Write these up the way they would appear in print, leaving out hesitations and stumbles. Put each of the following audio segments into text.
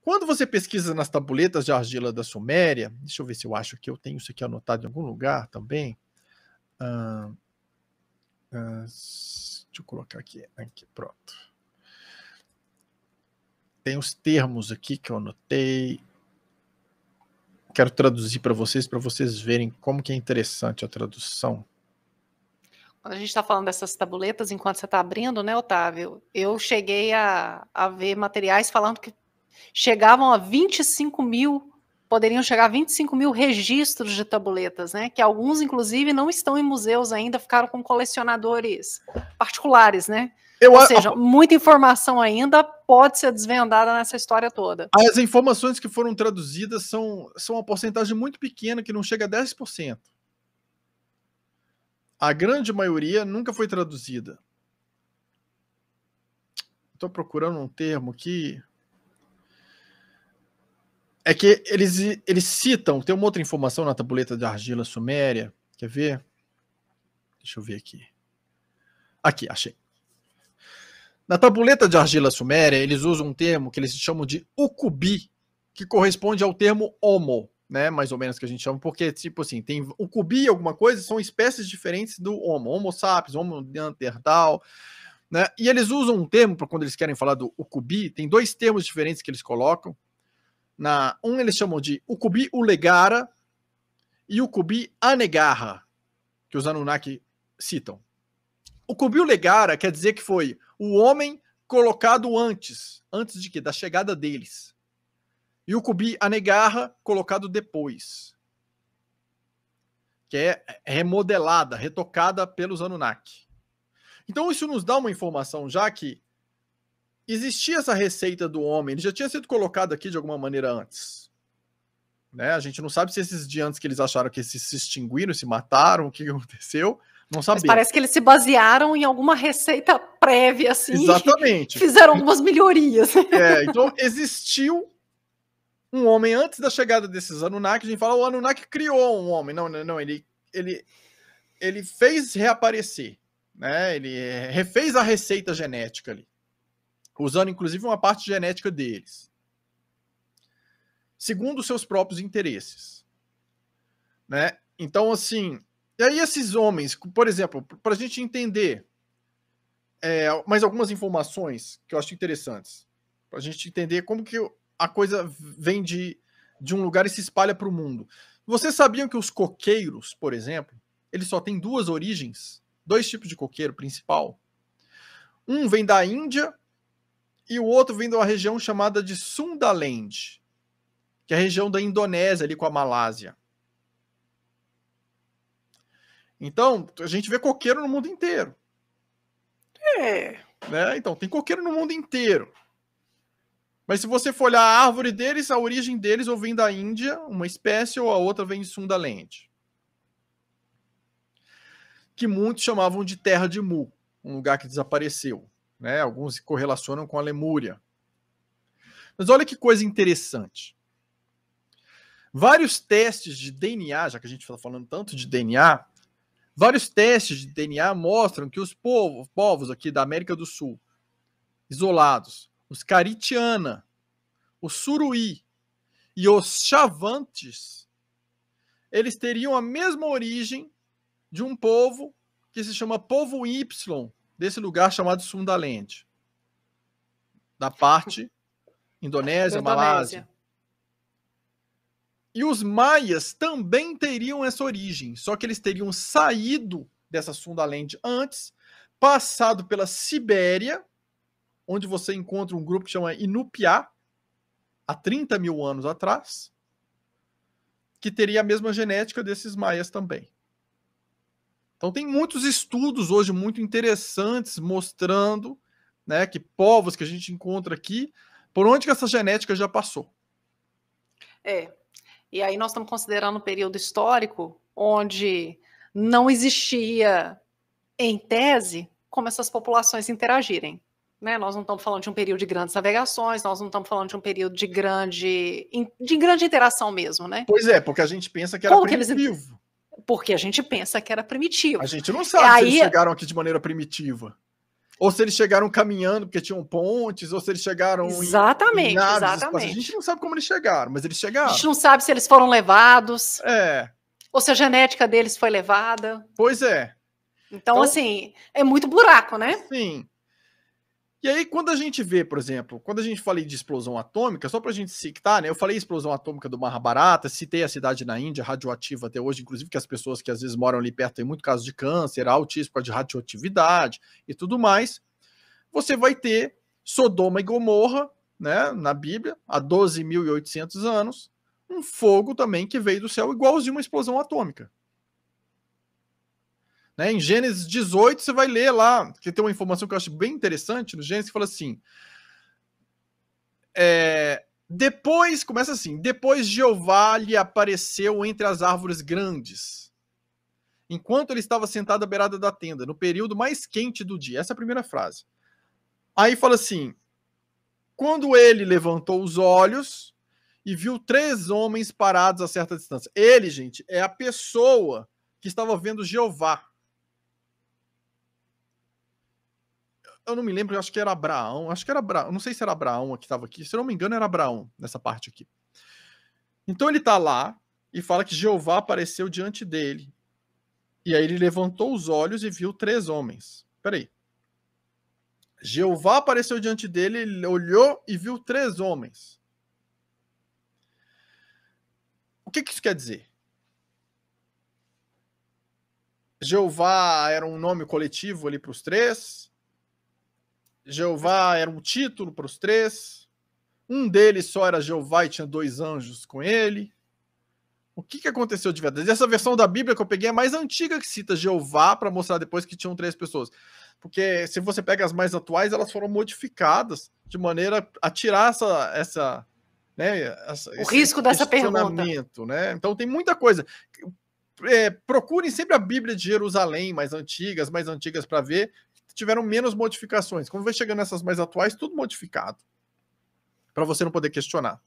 Quando você pesquisa nas tabuletas de argila da Suméria, deixa eu ver se eu acho que eu tenho isso aqui anotado em algum lugar também. Deixa eu colocar aqui, pronto. Tem os termos aqui que eu anotei. Quero traduzir para vocês verem como que é interessante a tradução. Quando a gente está falando dessas tabuletas, enquanto você está abrindo, né, Otávio, eu cheguei a ver materiais falando que chegavam a 25 mil, poderiam chegar a 25 mil registros de tabuletas, né, que alguns, inclusive, não estão em museus ainda, ficaram com colecionadores particulares, né? Ou seja, muita informação ainda pode ser desvendada nessa história toda. As informações que foram traduzidas são uma porcentagem muito pequena, que não chega a 10%. A grande maioria nunca foi traduzida. Estou procurando um termo aqui. É que eles citam, tem uma outra informação na tabuleta de argila suméria. Quer ver? Deixa eu ver aqui. Aqui, achei. Na tabuleta de argila suméria, eles usam um termo que eles chamam de ukubi, que corresponde ao termo homo, né? Mais ou menos que a gente chama, porque, tipo assim, tem ukubi e alguma coisa, são espécies diferentes do homo. Homo sapiens, homo neandertal, né? E eles usam um termo, para quando eles querem falar do ukubi, tem dois termos diferentes que eles colocam. Um eles chamam de ukubi ulegara e ukubi anegarra, que os Anunnaki citam. O ukubi ulegara quer dizer que foi o homem colocado antes de quê? Da chegada deles. E o ukubi anegarra colocado depois, que é remodelada, retocada pelos Anunnaki. Então isso nos dá uma informação já que existia essa receita do homem, ele já tinha sido colocado aqui de alguma maneira antes. Né? A gente não sabe se esses de antes que eles acharam que se extinguiram, se mataram, o que aconteceu, não sabemos. Mas parece que eles se basearam em alguma receita prévia, assim. Exatamente. Fizeram algumas melhorias. Então existiu um homem antes da chegada desses Anunnaki. A gente fala, o Anunnaki criou um homem. Não, ele fez reaparecer. Né? Ele refez a receita genética ali, usando inclusive uma parte genética deles, segundo seus próprios interesses. Né? Então, assim, e aí esses homens, por exemplo, para a gente entender mais algumas informações que eu acho interessantes, para a gente entender como que a coisa vem de um lugar e se espalha para o mundo. Vocês sabiam que os coqueiros, por exemplo, eles só têm duas origens, dois tipos de coqueiro principal? Um vem da Índia e o outro vem de uma região chamada de Sundaland, que é a região da Indonésia, ali com a Malásia. Então, a gente vê coqueiro no mundo inteiro. Né? Então, tem coqueiro no mundo inteiro. Mas se você for olhar a árvore deles, a origem deles ou vem da Índia, uma espécie, ou a outra vem de Sundaland, que muitos chamavam de terra de Mu, um lugar que desapareceu. Né? Alguns se correlacionam com a Lemúria. Mas olha que coisa interessante. Vários testes de DNA, já que a gente está falando tanto de DNA, vários testes de DNA mostram que os povos aqui da América do Sul, isolados, os Caritiana, os Suruí e os Chavantes, eles teriam a mesma origem de um povo que se chama povo Y, desse lugar chamado Sundaland, da parte Indonésia, Malásia. E os maias também teriam essa origem, só que eles teriam saído dessa Sundaland antes, passado pela Sibéria, onde você encontra um grupo que chama Inupiá, há 30 mil anos atrás, que teria a mesma genética desses maias também. Então tem muitos estudos hoje muito interessantes mostrando, né, que povos que a gente encontra aqui, por onde que essa genética já passou. E aí nós estamos considerando um período histórico onde não existia, em tese, como essas populações interagirem. Né? Nós não estamos falando de um período de grandes navegações, nós não estamos falando de um período de grande interação mesmo. Né? Pois é, porque a gente pensa que era primitivo. Porque a gente pensa que era primitivo. A gente não sabe se eles chegaram aqui de maneira primitiva. Ou se eles chegaram caminhando porque tinham pontes, ou se eles chegaram exatamente, em naves exatamente. A gente não sabe como eles chegaram, mas eles A chegaram. gente não sabe se eles foram levados. É. Ou se a genética deles foi levada. Pois é. Então, assim, é muito buraco, né? Sim. E aí, quando a gente vê, por exemplo, quando a gente fala de explosão atômica, só para a gente citar, né? Eu falei explosão atômica do Mahabharata, citei a cidade na Índia, radioativa até hoje, inclusive que as pessoas que às vezes moram ali perto têm muito caso de câncer, altíssimo por causa de radioatividade e tudo mais. Você vai ter Sodoma e Gomorra, né, na Bíblia, há 12.800 anos, um fogo também que veio do céu igualzinho uma explosão atômica. Né, em Gênesis 18, você vai ler lá, que tem uma informação que eu acho bem interessante no Gênesis, que fala assim, depois, começa assim, depois Jeová lhe apareceu entre as árvores grandes, enquanto ele estava sentado à beirada da tenda, no período mais quente do dia. Essa é a primeira frase. Aí fala assim, quando ele levantou os olhos e viu 3 homens parados a certa distância. Ele, gente, é a pessoa que estava vendo Jeová. Eu não me lembro, eu acho que era Abraão. Não sei se era Abraão que estava aqui. Se eu não me engano, era Abraão nessa parte aqui. Então ele está lá e fala que Jeová apareceu diante dele. E aí ele levantou os olhos e viu 3 homens. Peraí. Jeová apareceu diante dele, ele olhou e viu 3 homens. O que isso quer dizer? Jeová era um nome coletivo ali para os 3. Jeová era um título para os 3. Um deles só era Jeová e tinha 2 anjos com ele. O que aconteceu de verdade? Essa versão da Bíblia que eu peguei é mais antiga, que cita Jeová, para mostrar depois que tinham 3 pessoas. Porque se você pega as mais atuais, elas foram modificadas de maneira a tirar o risco dessa pergunta. Né? Então tem muita coisa. Procurem sempre a Bíblia de Jerusalém, mais antigas para ver, tiveram menos modificações. Quando vai chegando nessas mais atuais, tudo modificado. Para você não poder questionar.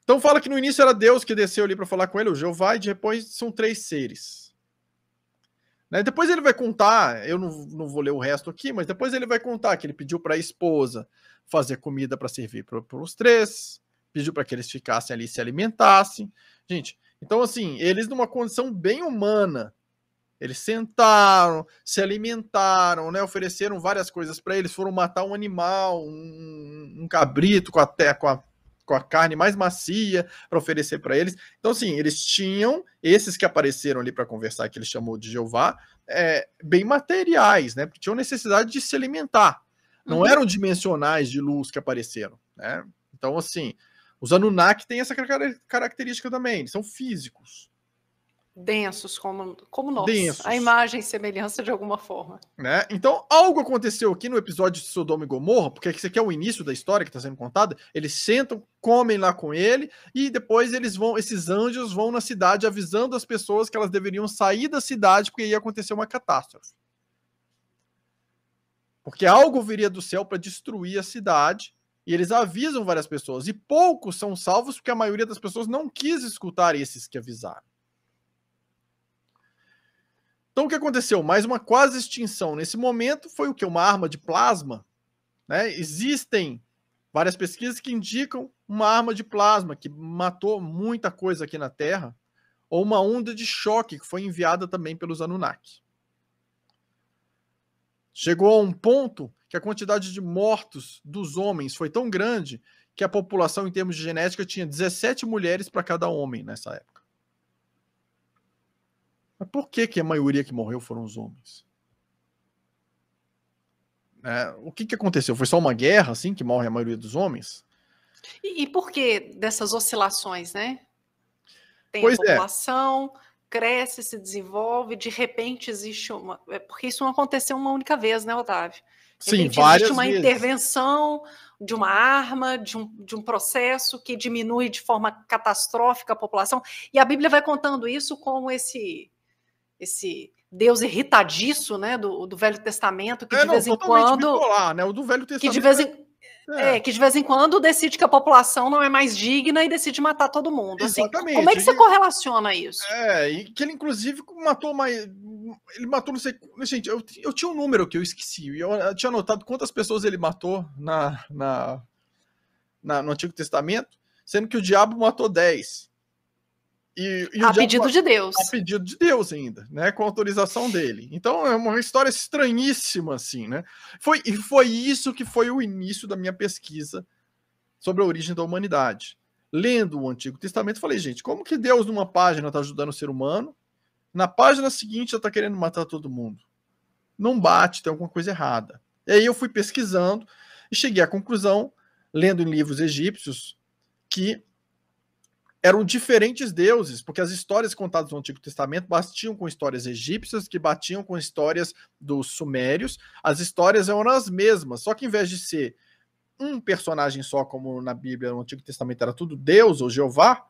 Então fala que no início era Deus que desceu ali para falar com ele, o Jeová, e depois são 3 seres. Né? Depois ele vai contar, eu não vou ler o resto aqui, mas depois ele vai contar que ele pediu para a esposa fazer comida para servir para os 3, pediu para que eles ficassem ali e se alimentassem. Gente, então assim, eles numa condição bem humana, eles sentaram, se alimentaram, né, ofereceram várias coisas para eles, foram matar um animal, um cabrito com a carne mais macia para oferecer para eles. Então, assim, eles tinham, esses que apareceram ali para conversar, que ele chamou de Jeová, bem materiais, né? Porque tinham necessidade de se alimentar. Não eram dimensionais de luz que apareceram, né? Então, assim, os Anunnaki têm essa característica também, eles são físicos. Densos, como nós. Densos. A imagem e semelhança de alguma forma. Né? Então, algo aconteceu aqui no episódio de Sodoma e Gomorra, porque esse aqui é o início da história que está sendo contada. Eles sentam, comem lá com ele, e depois esses anjos vão na cidade avisando as pessoas que elas deveriam sair da cidade porque ia acontecer uma catástrofe. Porque algo viria do céu para destruir a cidade, e eles avisam várias pessoas, e poucos são salvos porque a maioria das pessoas não quis escutar esses que avisaram. Então, o que aconteceu? Mais uma quase extinção. Nesse momento, foi o que? Uma arma de plasma. Né? Existem várias pesquisas que indicam uma arma de plasma que matou muita coisa aqui na Terra, ou uma onda de choque que foi enviada também pelos Anunnaki. Chegou a um ponto que a quantidade de mortos dos homens foi tão grande que a população, em termos de genética, tinha 17 mulheres para cada homem nessa época. Mas por que a maioria que morreu foram os homens? O que aconteceu? Foi só uma guerra, assim, que morre a maioria dos homens? E por que dessas oscilações, né? Tem Pois a população, cresce, se desenvolve, de repente existe uma... Porque isso não aconteceu uma única vez, né, Otávio? Sim, várias existe uma vezes. Intervenção de uma arma, de um processo que diminui de forma catastrófica a população. E a Bíblia vai contando isso como esse Deus irritadiço, né, do Velho Testamento, que de vez em quando... bipolar, né? O do Velho Testamento... Que de vez em quando decide que a população não é mais digna e decide matar todo mundo. Exatamente. Assim, como é que você correlaciona isso? E que ele, inclusive, matou ele matou, não sei... Gente, eu tinha um número que eu esqueci. Eu tinha anotado quantas pessoas ele matou no Antigo Testamento, sendo que o diabo matou 10. E a pedido de Deus. A pedido de Deus ainda, né? Com autorização dele. Então é uma história estranhíssima, assim, né? Foi isso que foi o início da minha pesquisa sobre a origem da humanidade. Lendo o Antigo Testamento, falei, gente, como que Deus numa página está ajudando o ser humano, na página seguinte já está querendo matar todo mundo? Não bate, tem alguma coisa errada. E aí eu fui pesquisando e cheguei à conclusão, lendo em livros egípcios, que eram diferentes deuses, porque as histórias contadas no Antigo Testamento batiam com histórias egípcias, que batiam com histórias dos sumérios. As histórias eram as mesmas, só que em vez de ser um personagem só, como na Bíblia, no Antigo Testamento era tudo Deus ou Jeová,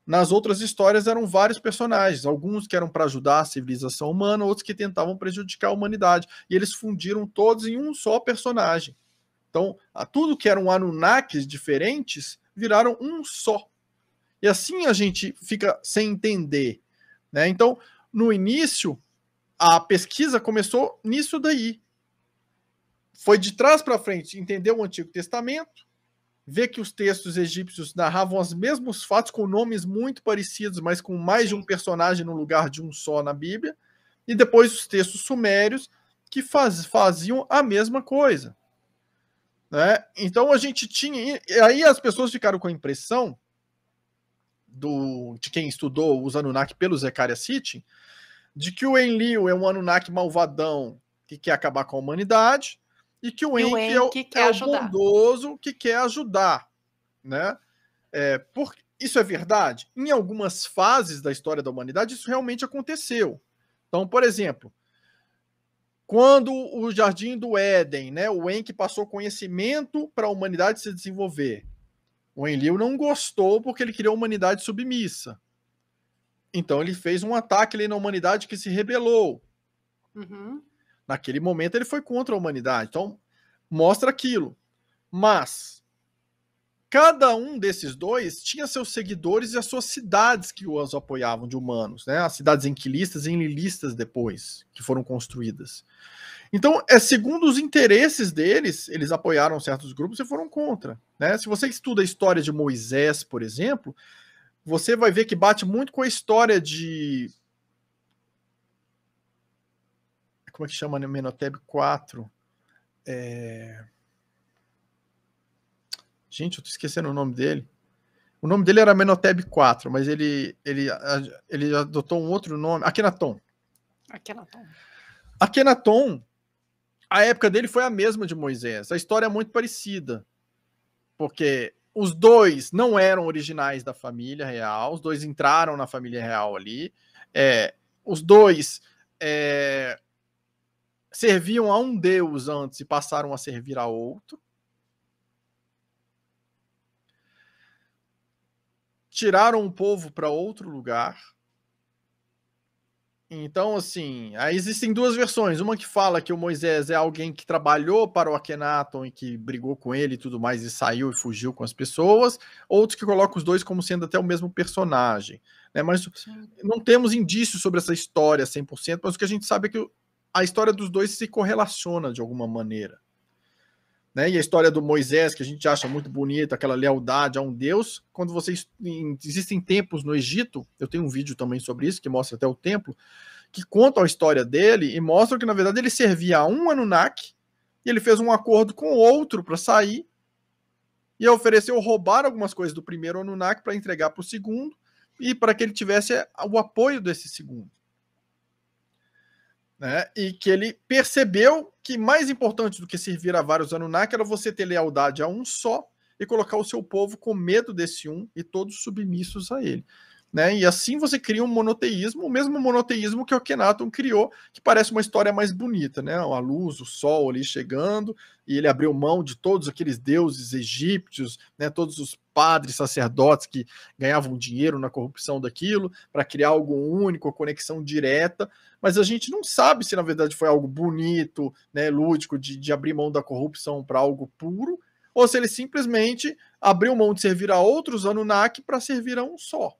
nas outras histórias eram vários personagens, alguns que eram para ajudar a civilização humana, outros que tentavam prejudicar a humanidade, e eles fundiram todos em um só personagem. Então, tudo que eram Anunnakis diferentes viraram um só. E assim a gente fica sem entender, né? Então, no início, a pesquisa começou nisso daí. Foi de trás para frente entender o Antigo Testamento, ver que os textos egípcios narravam os mesmos fatos com nomes muito parecidos, mas com mais de um personagem no lugar de um só na Bíblia, e depois os textos sumérios que faziam a mesma coisa, né? Então a gente tinha... E aí as pessoas ficaram com a impressão de quem estudou os Anunnaki pelo Zecharia Sitchin, de que o Enlil é um Anunnaki malvadão que quer acabar com a humanidade, e que o Enki é o bondoso que quer ajudar, né? Isso é verdade? Em algumas fases da história da humanidade, isso realmente aconteceu. Então, por exemplo, quando o Jardim do Éden, né, o Enki passou conhecimento para a humanidade se desenvolver, o Enlil não gostou porque ele queria a humanidade submissa. Então ele fez um ataque ali na humanidade que se rebelou. Uhum. Naquele momento ele foi contra a humanidade. Então mostra aquilo. Mas cada um desses dois tinha seus seguidores e as suas cidades que os apoiavam de humanos, né? As cidades enquilistas e enlilistas depois, que foram construídas. Então, segundo os interesses deles, eles apoiaram certos grupos e foram contra, né? Se você estuda a história de Moisés, por exemplo, você vai ver que bate muito com a história de... Como é que chama, né? Amenhotep IV. Gente, eu tô esquecendo o nome dele. O nome dele era Amenhotep IV, mas ele adotou um outro nome. Akhenaton. Akhenaton, a época dele foi a mesma de Moisés. A história é muito parecida, porque os dois não eram originais da família real, os dois entraram na família real ali, os dois serviam a um deus antes e passaram a servir a outro. Tiraram o povo para outro lugar. Então, assim, aí existem duas versões. Uma que fala que o Moisés é alguém que trabalhou para o Akhenaton e que brigou com ele e tudo mais e saiu e fugiu com as pessoas. Outros que colocam os dois como sendo até o mesmo personagem, né? Mas não temos indícios sobre essa história 100%, mas o que a gente sabe é que a história dos dois se correlaciona de alguma maneira, né? E a história do Moisés, que a gente acha muito bonita, aquela lealdade a um deus, quando existem templos no Egito, eu tenho um vídeo também sobre isso, que mostra até o templo, que contam a história dele e mostram que, na verdade, ele servia a um Anunnaki, e ele fez um acordo com outro para sair, e ofereceu roubar algumas coisas do primeiro Anunnaki para entregar para o segundo, e para que ele tivesse o apoio desse segundo. Né? E que ele percebeu que mais importante do que servir a vários Anunnaki era você ter lealdade a um só e colocar o seu povo com medo desse um e todos submissos a ele. Né? E assim você cria um monoteísmo, o mesmo monoteísmo que o Akhenaton criou, que parece uma história mais bonita, né? A luz, o sol ali chegando, e ele abriu mão de todos aqueles deuses egípcios, né? Todos os padres, sacerdotes que ganhavam dinheiro na corrupção daquilo, para criar algo único, a conexão direta, mas a gente não sabe se na verdade foi algo bonito, né? Lúdico, de abrir mão da corrupção para algo puro, ou se ele simplesmente abriu mão de servir a outros Anunnaki para servir a um só.